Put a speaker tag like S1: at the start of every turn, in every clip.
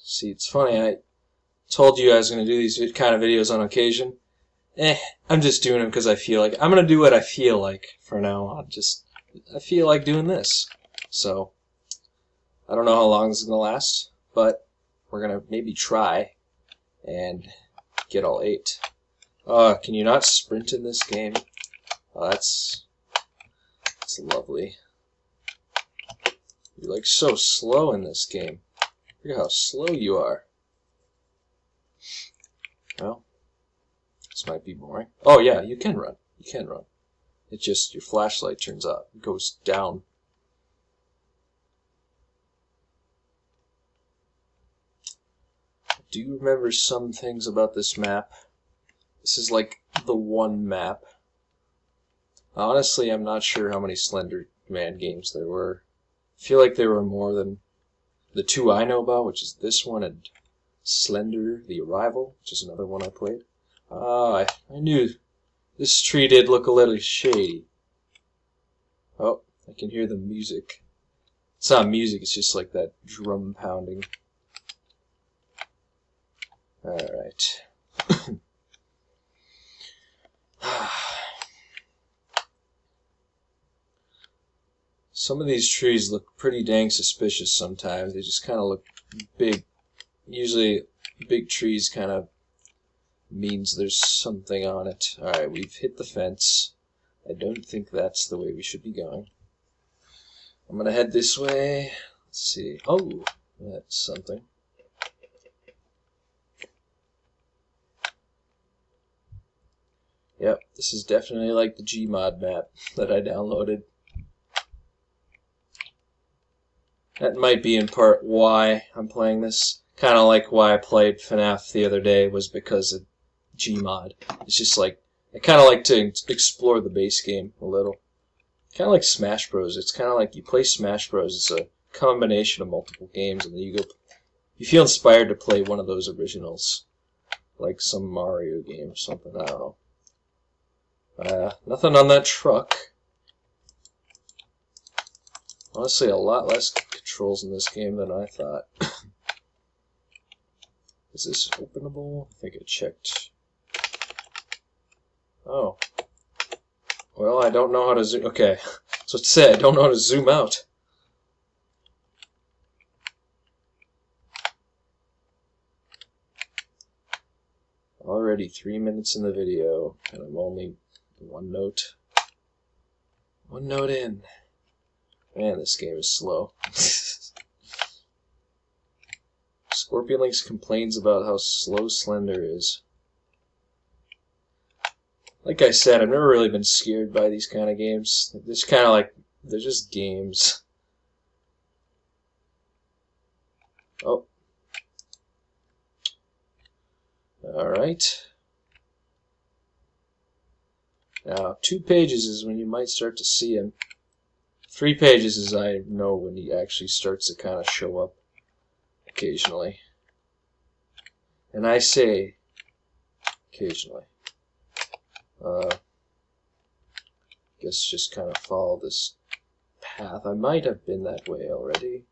S1: See, it's funny, I told you I was going to do these kind of videos on occasion. I'm just doing them because I feel like. I'm going to do what I feel like from now on. I feel like doing this. So, I don't know how long this is going to last, but we're going to maybe try and get all 8. Can you not sprint in this game? Oh, that's lovely. You're like so slow in this game. Look at how slow you are. Well, this might be boring. Oh yeah, you can run. You can run. It just, your flashlight turns off. It goes down. Do you remember some things about this map? This is like the one map. Honestly, I'm not sure how many Slender Man games there were. I feel like there were more than the 2 I know about, which is this one and Slender, The Arrival, which is another one I played. I knew this tree did look a little shady. Oh, I can hear the music. It's not music, it's just like that drum pounding. Alright. Some of these trees look pretty dang suspicious sometimes. They just kind of look big. Usually, big trees kind of means there's something on it. Alright, we've hit the fence. I don't think that's the way we should be going. I'm gonna head this way. Let's see. Oh, that's something. Yep, this is definitely like the Gmod map that I downloaded. That might be in part why I'm playing this. Kind of like why I played FNAF the other day was because of Gmod. It's just like, I kind of like to explore the base game a little. Kind of like Smash Bros. It's kind of like you play Smash Bros. It's a combination of multiple games, and then you feel inspired to play one of those originals. Like some Mario game or something, I don't know. Nothing on that truck. Honestly, a lot less controls in this game than I thought. Is this openable? I think I checked. Oh. Well, I don't know how to zoom. Okay. So it said I don't know how to zoom out. Already 3 minutes in the video, and I'm only one note in. Man, this game is slow. Scorpion Links complains about how slow Slender is. Like I said, I've never really been scared by these kind of games. They're just kind of like, they're just games. Oh. Alright. Now, 2 pages is when you might start to see him. 3 pages is I know when he actually starts to kind of show up occasionally. And I say occasionally. Guess just kind of follow this path. I might have been that way already.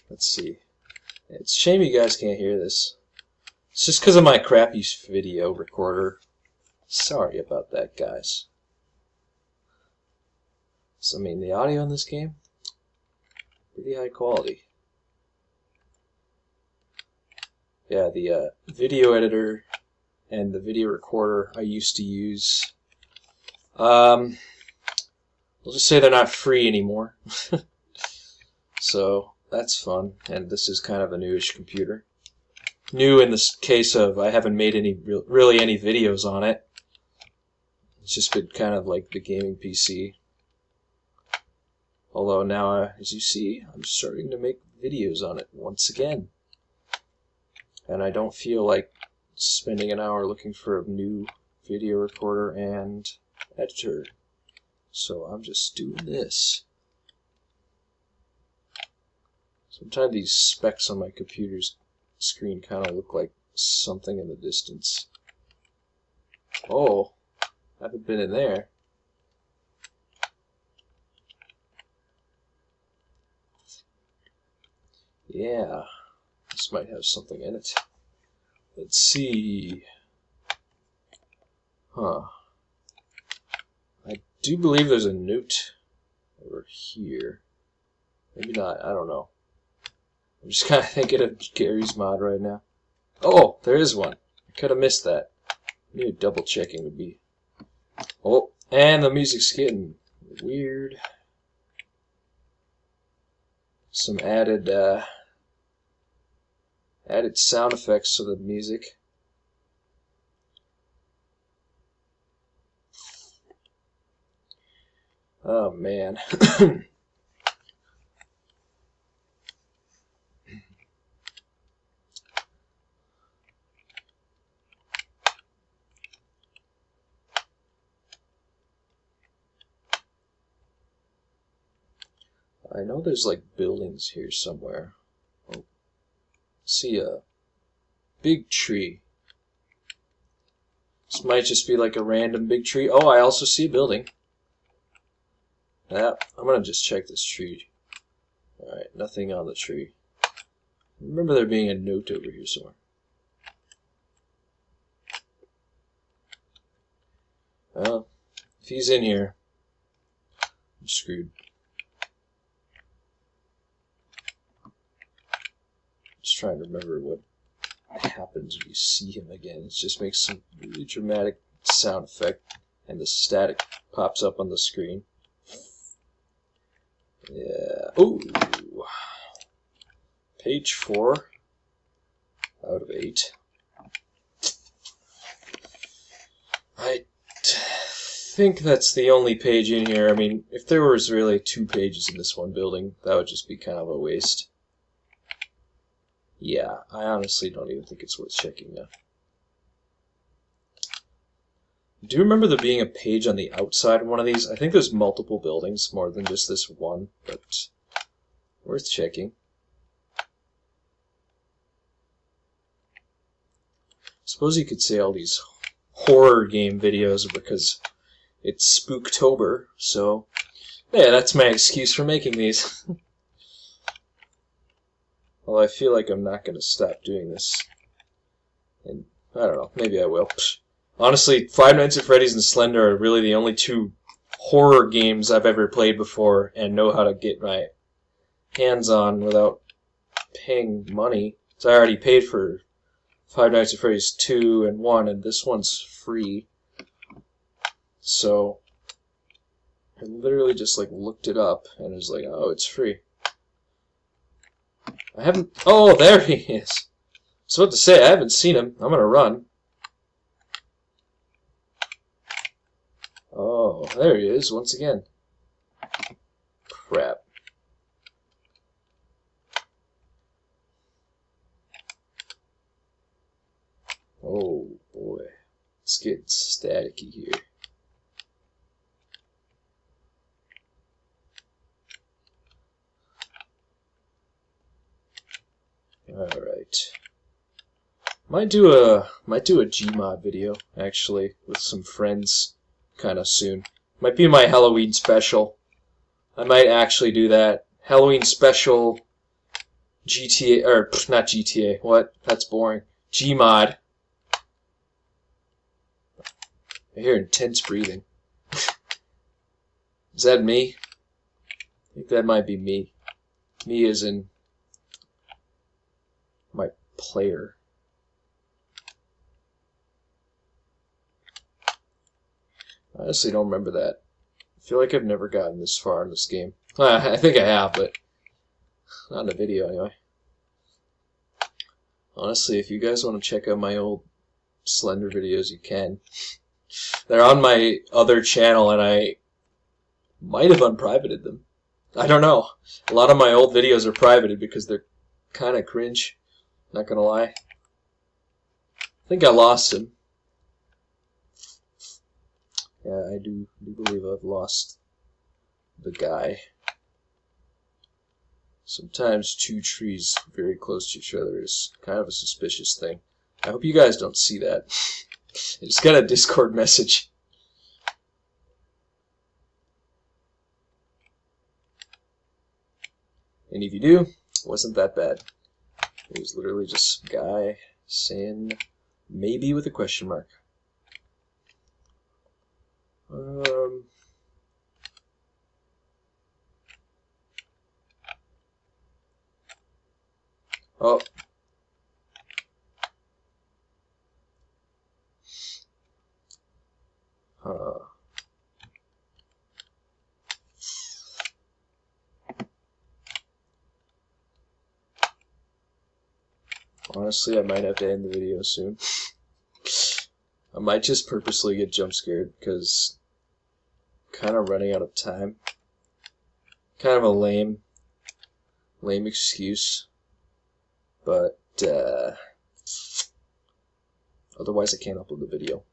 S1: Let's see. It's a shame you guys can't hear this. It's just because of my crappy video recorder. Sorry about that, guys. So, I mean, the audio in this game, pretty high quality. Yeah, the video editor and the video recorder I used to use, we'll just say they're not free anymore. So, that's fun, and this is kind of a newish computer. New in the case of I haven't made really any videos on it. It's just been kind of like the gaming PC. Although now, as you see, I'm starting to make videos on it once again. And I don't feel like spending an hour looking for a new video recorder and editor. So I'm just doing this. Sometimes these specs on my computer's screen kind of look like something in the distance. Oh, I haven't been in there. Yeah, this might have something in it. Let's see. Huh. I do believe there's a note over here. Maybe not, I don't know. I'm just kind of thinking of Gary's mod right now. Oh, there is one. I could have missed that. Maybe double checking would be. Oh, and the music's getting weird. Some added sound effects to the music. Oh man. I know there's like buildings here somewhere. Oh, see a big tree. This might just be like a random big tree. Oh, I also see a building. Yeah, I'm gonna just check this tree. Alright, nothing on the tree. Remember there being a note over here somewhere. Well, if he's in here, I'm screwed. Just trying to remember what happens when you see him again. It just makes some really dramatic sound effect, and the static pops up on the screen. Yeah. Ooh. Page 4 out of 8. I think that's the only page in here. I mean, if there was really 2 pages in this one building, that would just be kind of a waste. Yeah, I honestly don't even think it's worth checking now. Do you remember there being a page on the outside of one of these? I think there's multiple buildings, more than just this one, but worth checking. Suppose you could say all these horror game videos are because it's Spooktober, so yeah, that's my excuse for making these. Well, I feel like I'm not going to stop doing this. And I don't know, maybe I will. Psh. Honestly, Five Nights at Freddy's and Slender are really the only 2 horror games I've ever played before and know how to get my hands on without paying money. So I already paid for Five Nights at Freddy's 2 and 1, and this one's free. So I literally just like looked it up and it was like, oh, it's free. I haven't... Oh, there he is. I was about to say, I haven't seen him. I'm gonna run. Oh, there he is once again. Crap. Oh, boy. It's getting staticky here. Alright. Might do a Gmod video, actually, with some friends kinda soon. Might be my Halloween special. I might actually do that. Halloween special GTA, or not GTA, what? That's boring. Gmod. I hear intense breathing. Is that me? I think that might be me. Me as in my player. I honestly don't remember that. I feel like I've never gotten this far in this game. I think I have, but not in a video anyway. Honestly, if you guys want to check out my old Slender videos, you can. They're on my other channel, and I might have unprivated them. I don't know. A lot of my old videos are privated because they're kind of cringe. Not gonna lie. I think I lost him. Yeah, I do believe I've lost the guy. Sometimes 2 trees very close to each other is kind of a suspicious thing. I hope you guys don't see that. I just got a Discord message. And if you do, wasn't that bad. It was literally just a guy saying maybe with a question mark. Oh. Honestly, I might have to end the video soon. I might just purposely get jump scared because kind of running out of time. Kind of a lame excuse, but otherwise I can't upload the video.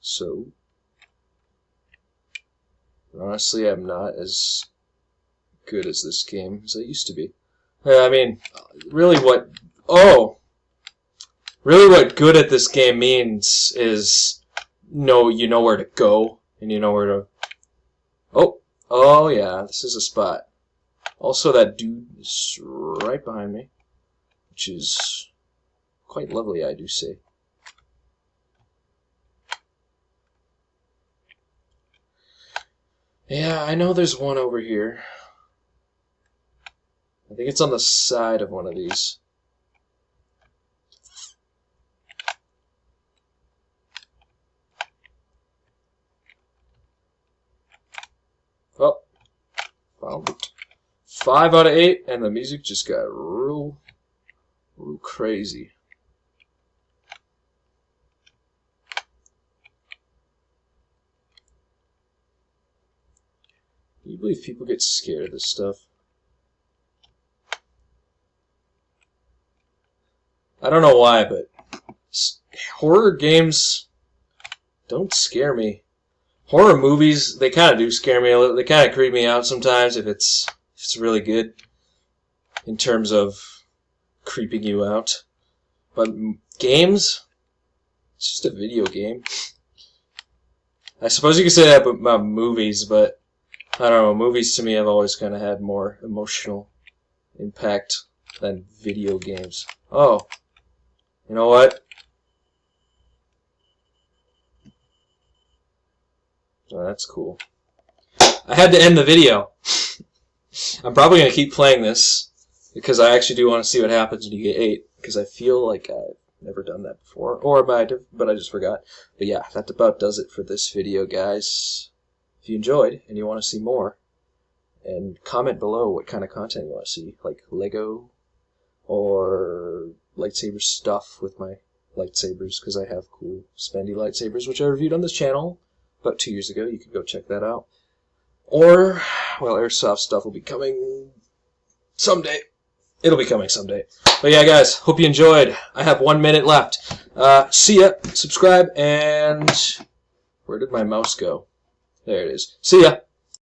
S1: So honestly, I'm not as good as this game as I used to be. I mean, really what good at this game means is you know where to go and you know where to. Oh yeah, this is a spot. Also, that dude is right behind me, which is quite lovely, I do say. Yeah, I know there's one over here. I think it's on the side of one of these. Oh, found it. 5 out of 8, and the music just got real crazy. Can you believe people get scared of this stuff? I don't know why, but horror games don't scare me. Horror movies, they kind of do scare me a little. They kind of creep me out sometimes if it's really good in terms of creeping you out. But games, it's just a video game. I suppose you could say that about movies, but I don't know. Movies to me have always kind of had more emotional impact than video games. Oh. You know what? Oh, that's cool. I had to end the video. I'm probably going to keep playing this because I actually do want to see what happens when you get 8 because I feel like I've never done that before. Or I might have, but I just forgot. But yeah, that about does it for this video, guys. If you enjoyed and you want to see more, and comment below what kind of content you want to see, like Lego or lightsaber stuff with my lightsabers, because I have cool spendy lightsabers which I reviewed on this channel about 2 years ago. You could go check that out. Or, well, airsoft stuff will be coming someday. It'll be coming someday. But yeah, guys, hope you enjoyed. I have 1 minute left. See ya, subscribe, and where did my mouse go? There it is. See ya.